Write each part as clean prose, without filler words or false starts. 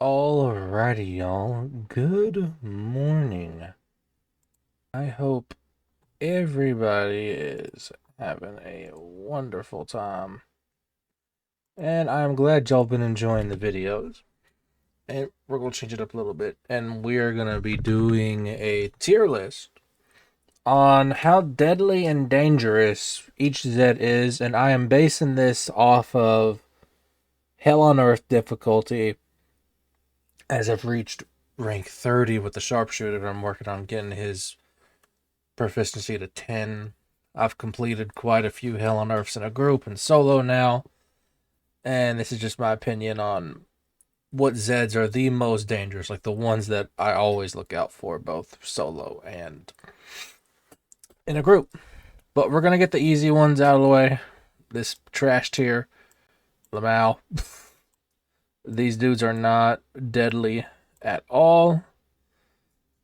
Alrighty, y'all. Good morning. I hope everybody is having a wonderful time. And I'm glad y'all been enjoying the videos. And we're going to change it up a little bit. And we're going to be doing a tier list on how deadly and dangerous each Z is. And I am basing this off of Hell on Earth difficulty, as I've reached rank 30 with the sharpshooter. I'm working on getting his proficiency to 10. I've completed quite a few Hell on Earths in a group and solo now. And this is just my opinion on what Zeds are the most dangerous, like the ones that I always look out for, both solo and in a group. But we're going to get the easy ones out of the way. This trash tier, Lamau. These dudes are not deadly at all,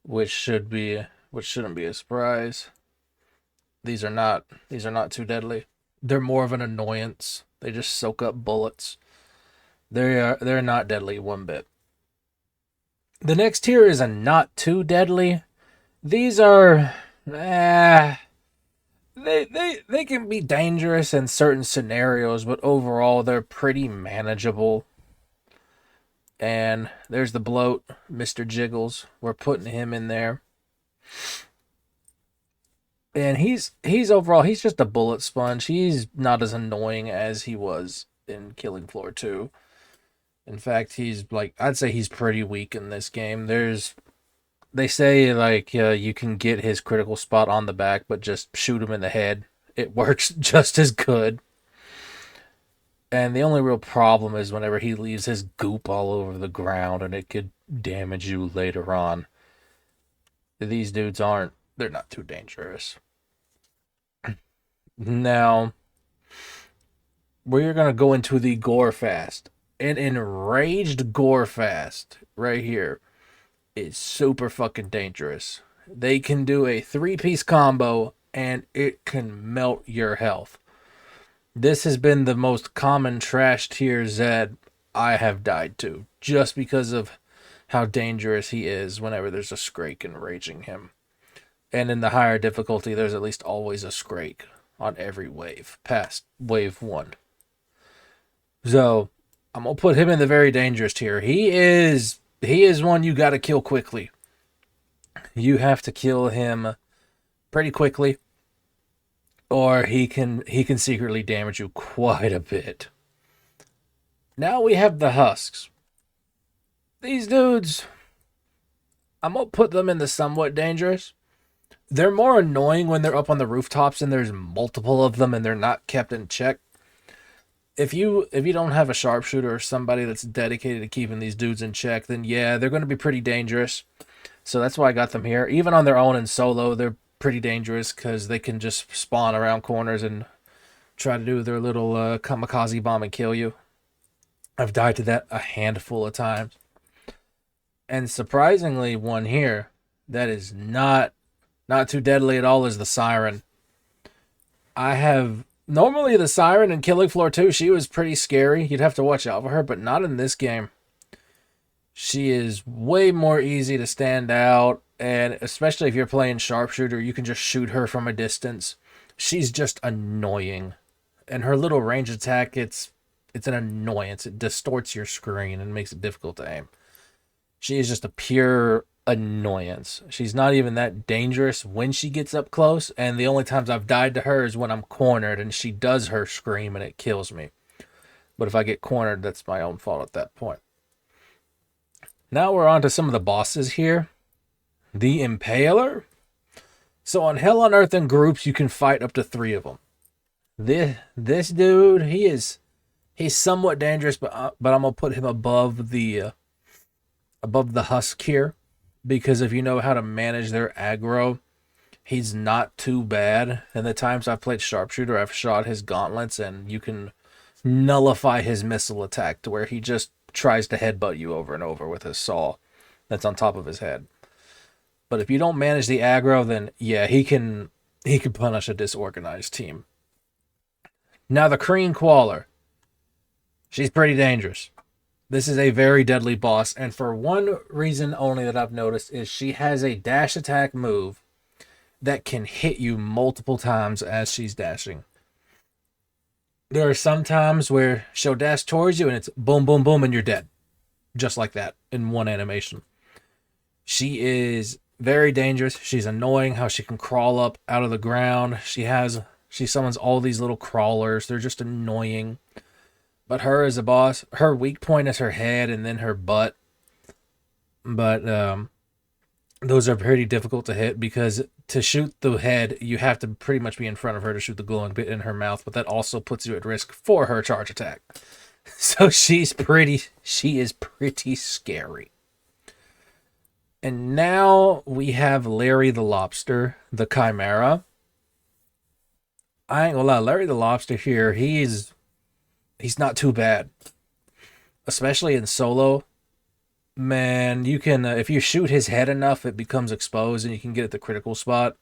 which shouldn't be a surprise. These are not too deadly. They're more of an annoyance. They just soak up bullets. They're not deadly one bit. The next tier is a not too deadly. These are they can be dangerous in certain scenarios, but overall they're pretty manageable. And there's the bloat, Mr. Jiggles. We're putting him in there. And he's overall, he's just a bullet sponge. He's not as annoying as he was in Killing Floor 2. In fact, he's like, I'd say he's pretty weak in this game. They say like you can get his critical spot on the back, but just shoot him in the head. It works just as good. And the only real problem is whenever he leaves his goop all over the ground, and it could damage you later on. These dudes they're not too dangerous. Now, we're going to go into the Gore Fast. An enraged Gore Fast right here is super fucking dangerous. They can do a 3-piece combo and it can melt your health. This has been the most common trash tier Zed I have died to, just because of how dangerous he is whenever there's a Scrake enraging him. And in the higher difficulty, there's at least always a Scrake on every wave, past wave 1. So, I'm going to put him in the very dangerous tier. He is one you got to kill quickly. You have to kill him pretty quickly, or he can secretly damage you quite a bit. Now we have the Husks. These dudes, I'm going to put them in the somewhat dangerous. They're more annoying when they're up on the rooftops and there's multiple of them and they're not kept in check. If you don't have a sharpshooter or somebody that's dedicated to keeping these dudes in check, then yeah, they're going to be pretty dangerous. So that's why I got them here. Even on their own in solo, they're pretty dangerous because they can just spawn around corners and try to do their little kamikaze bomb and kill you. I've died to that a handful of times. And surprisingly, one here that is not too deadly at all is the Siren. I have normally the Siren in Killing Floor 2, she was pretty scary. You'd have to watch out for her, but not in this game. She is way more easy to stand out, and especially if you're playing sharpshooter, you can just shoot her from a distance. She's just annoying. And her little range attack, it's an annoyance. It distorts your screen and makes it difficult to aim. She is just a pure annoyance. She's not even that dangerous when she gets up close, and the only times I've died to her is when I'm cornered and she does her scream and it kills me. But if I get cornered, that's my own fault at that point. Now we're on to some of the bosses here. The Impaler. So on Hell on Earth in groups, you can fight up to 3 of them. This dude, he's somewhat dangerous, but I'm gonna put him above the Husk here, because if you know how to manage their aggro, he's not too bad. And the times I've played sharpshooter, I've shot his gauntlets, and you can nullify his missile attack to where he just tries to headbutt you over and over with his saw that's on top of his head. But if you don't manage the aggro, then yeah, he can punish a disorganized team. Now the Kreen Qualler. She's pretty dangerous. This is a very deadly boss, and for one reason only that I've noticed is she has a dash attack move that can hit you multiple times as she's dashing. There are some times where she'll dash towards you and it's boom, boom, boom, and you're dead. Just like that in one animation. She is very dangerous. She's annoying how she can crawl up out of the ground. She summons all these little crawlers. They're just annoying. But her as a boss, her weak point is her head and then her butt. But those are pretty difficult to hit because to shoot the head, you have to pretty much be in front of her to shoot the glowing bit in her mouth, but that also puts you at risk for her charge attack. So she is pretty scary. And now we have Larry the Lobster, the Chimera. I ain't gonna lie, Larry the Lobster here, he's not too bad. Especially in solo. Man, you can if you shoot his head enough, it becomes exposed and you can get at the critical spot.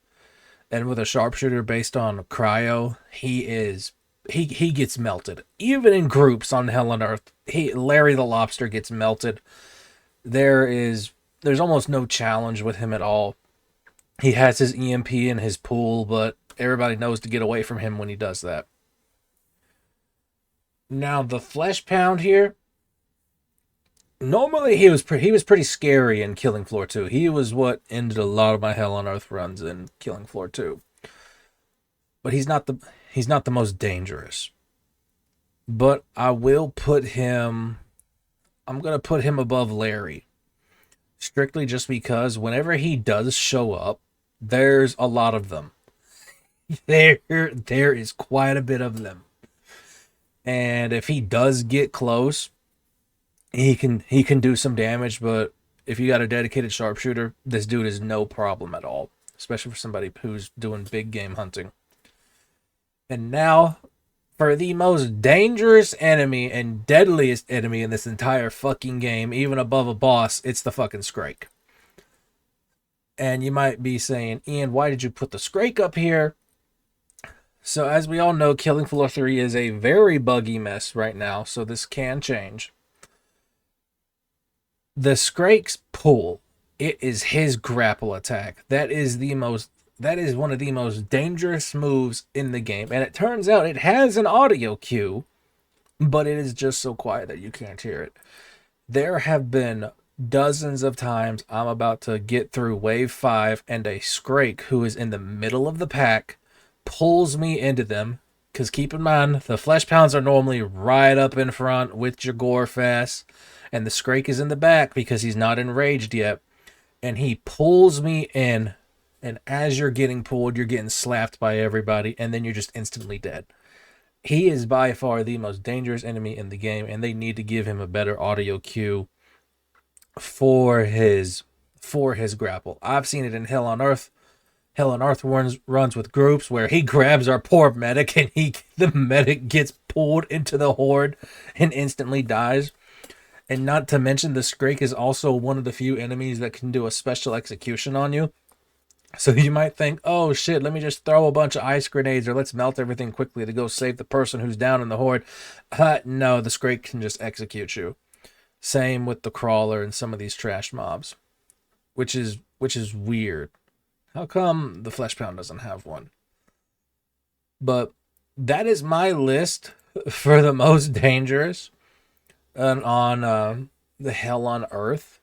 And with a sharpshooter based on cryo, he gets melted. Even in groups on Hell on Earth, Larry the Lobster gets melted. There's almost no challenge with him at all. He has his EMP in his pool, but everybody knows to get away from him when he does that. Now the Flesh Pound here, normally he was pretty scary in Killing Floor 2. He was what ended a lot of my Hell on Earth runs in Killing Floor 2. But he's not the most dangerous. But I'm going to put him above Larry. Strictly just because whenever he does show up, there's a lot of them. There is quite a bit of them. And if he does get close, he can do some damage, but if you got a dedicated sharpshooter, this dude is no problem at all, especially for somebody who's doing big game hunting. And now, for the most dangerous enemy and deadliest enemy in this entire fucking game, even above a boss, it's the fucking Scrake. And you might be saying, Ian, why did you put the Scrake up here? So as we all know, Killing Floor 3 is a very buggy mess right now, so this can change. The Scrake's pull, it is his grapple attack. That is one of the most dangerous moves in the game. And it turns out it has an audio cue, but it is just so quiet that you can't hear it. There have been dozens of times I'm about to get through wave 5 and a Scrake who is in the middle of the pack pulls me into them. Because keep in mind, the Flesh Pounds are normally right up in front with your Gore Fast. And the Scrake is in the back because he's not enraged yet. And he pulls me in. And as you're getting pulled, you're getting slapped by everybody. And then you're just instantly dead. He is by far the most dangerous enemy in the game. And they need to give him a better audio cue for his grapple. I've seen it in Hell on Earth. Hell on Earth runs with groups where he grabs our poor medic and the medic gets pulled into the horde and instantly dies. And not to mention the Scrake is also one of the few enemies that can do a special execution on you. So you might think, oh shit, let me just throw a bunch of ice grenades or let's melt everything quickly to go save the person who's down in the horde. No, the Scrake can just execute you. Same with the Crawler and some of these trash mobs. Which is weird. How come the Flesh Pound doesn't have one? But that is my list for the most dangerous on the Hell on Earth.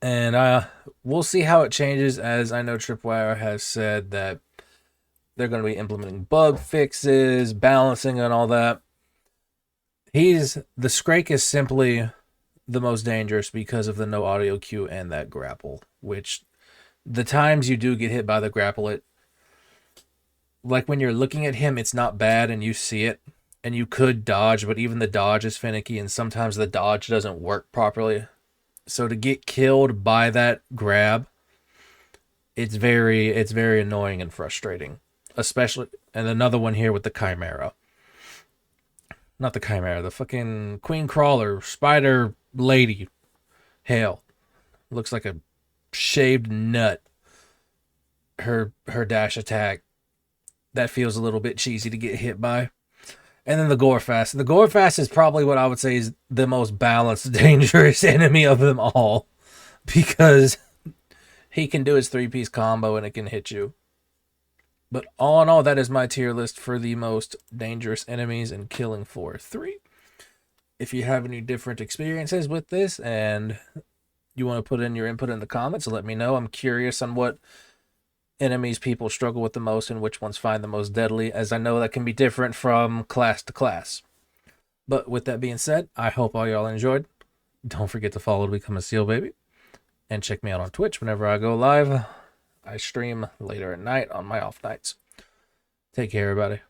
And we'll see how it changes, as I know Tripwire has said that they're going to be implementing bug fixes, balancing, and all that. The Scrake is simply the most dangerous because of the no audio cue and that grapple, which the times you do get hit by the grapple, like when you're looking at him, it's not bad and you see it and you could dodge, but even the dodge is finicky and sometimes the dodge doesn't work properly. So to get killed by that grab, it's very annoying and frustrating. Especially, and another one here with the Chimera. Not the Chimera, the fucking Queen Crawler, Spider Lady. Hell. Looks like a shaved nut. Her dash attack, that feels a little bit cheesy to get hit by. And then the Gorefast. The Gorefast is probably what I would say is the most balanced, dangerous enemy of them all. Because he can do his 3-piece combo and it can hit you. But all in all, that is my tier list for the most dangerous enemies in Killing Floor 3. If you have any different experiences with this and you want to put in your input in the comments, let me know. I'm curious on what enemies people struggle with the most and which ones find the most deadly, as I know that can be different from class to class. But with that being said, I hope all y'all enjoyed. Don't forget to follow to become a Seal Baby. And check me out on Twitch whenever I go live. I stream later at night on my off nights. Take care, everybody.